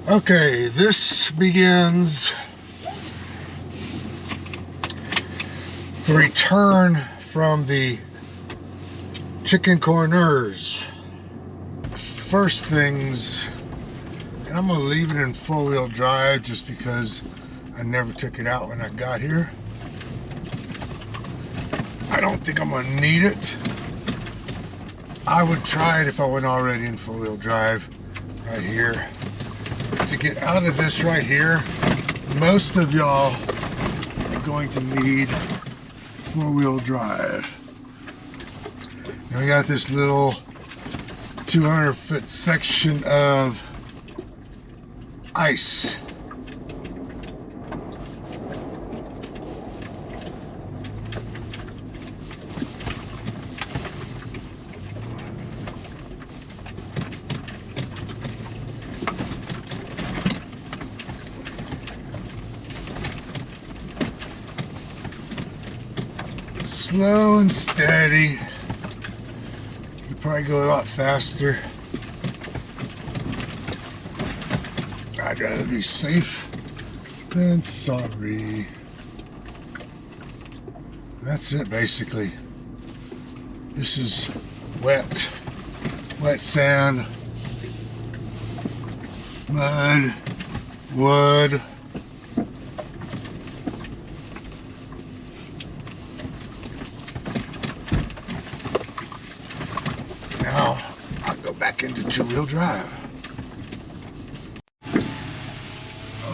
Okay, this begins the return from the chicken corners. First things, and I'm gonna leave it in four-wheel drive just because I never took it out when I got here. I don't think I'm gonna need it. I would try it if I wasn't already in four-wheel drive right here. To get out of this right here, most of y'all are going to need four-wheel drive. Now we got this little 200-foot section of ice. Slow and steady. You probably go a lot faster. I'd rather be safe than sorry. That's it basically. This is wet sand, mud, wood. Now I'll go back into two-wheel drive.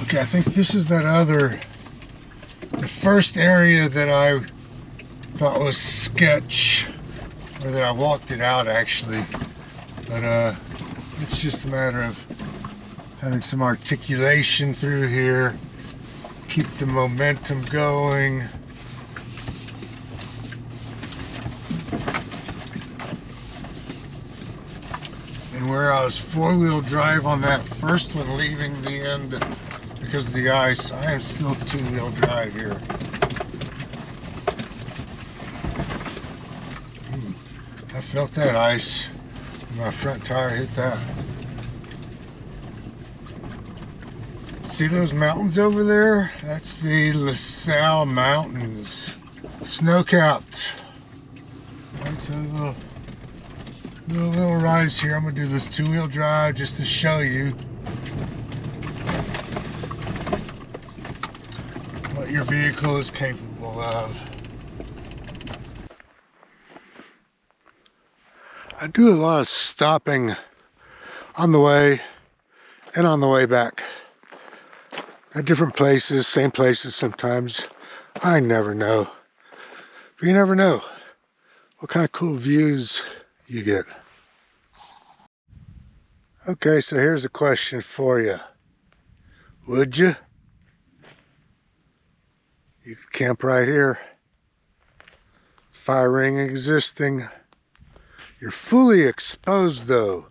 Okay, I think this is the first area that I thought was sketch, or that I walked it out actually, but it's just a matter of having some articulation through here, keep the momentum going. And where I was four-wheel drive on that first one leaving the end because of the ice, I am still two-wheel drive here. I felt that ice. My front tire hit that. See those mountains over there? That's the LaSalle Mountains. Snow-capped. That's a little rise here. I'm gonna do this two-wheel drive just to show you what your vehicle is capable of. I do a lot of stopping on the way and on the way back at different places, same places sometimes. I never know. But you never know what kind of cool views you get. Okay, so here's a question for you. Would you? You could camp right here. Fire ring existing. You're fully exposed though.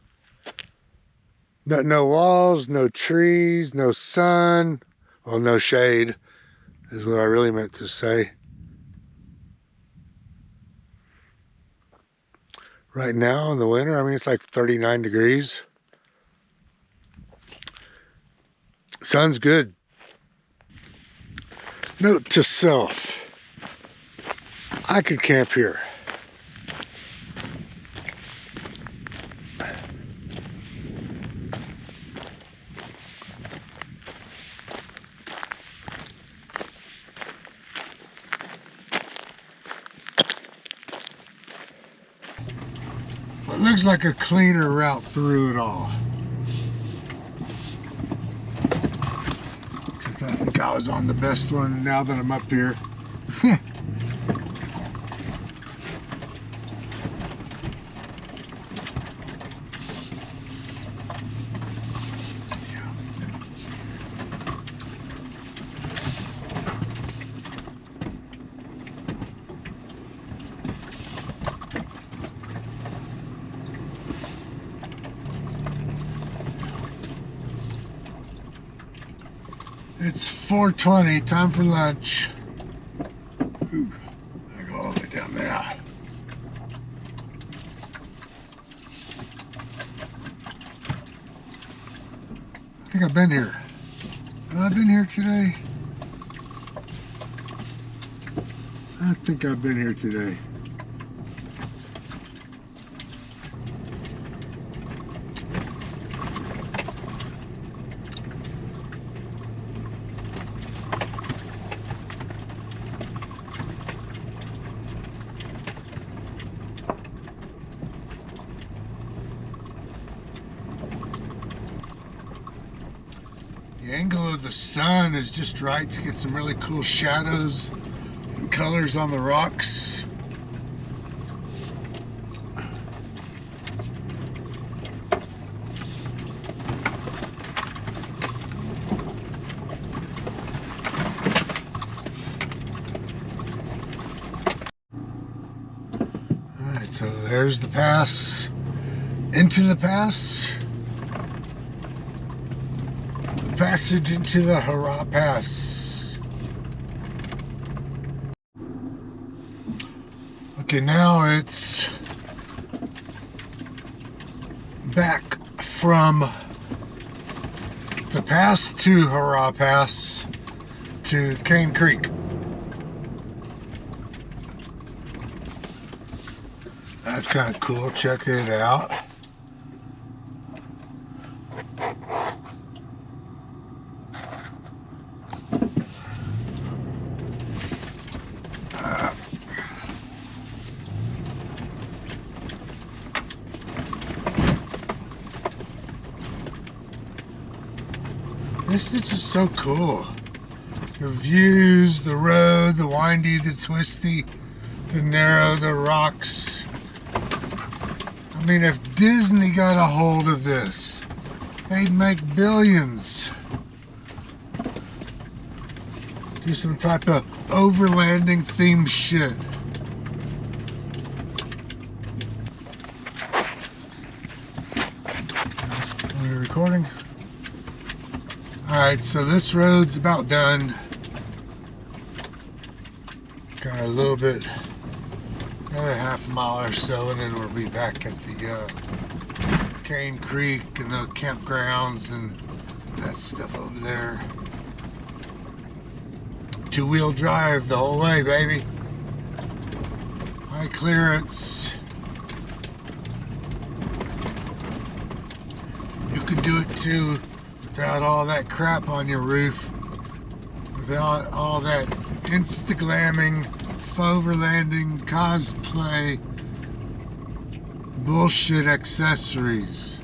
No walls, no trees, no sun. Well, no shade is what I really meant to say. Right now in the winter, I mean, it's like 39 degrees. Sun's good. Note to self, I could camp here. It looks like a cleaner route through it all. Except I think I was on the best one now that I'm up here. It's 4:20, time for lunch. Ooh, I go all the way down there. I think I've been here. Have I been here today? I think I've been here today. The angle of the sun is just right to get some really cool shadows and colors on the rocks. Alright, so there's the pass. Into the pass. Passage into the Hurrah Pass. Okay, now it's back from the pass to Hurrah Pass to Kane Creek. That's kind of cool. Check it out. This is just so cool. The views, the road, the windy, the twisty, the narrow, the rocks. I mean, if Disney got a hold of this, they'd make billions. Do some type of overlanding themed shit. Are we recording? Alright, so this road's about done. Got a little bit, another half mile or so, and then we'll be back at the Kane Creek and the campgrounds and that stuff over there. Two-wheel drive the whole way, baby. High clearance. You can do it too without all that crap on your roof, without all that Instagramming, overlanding, cosplay, bullshit accessories.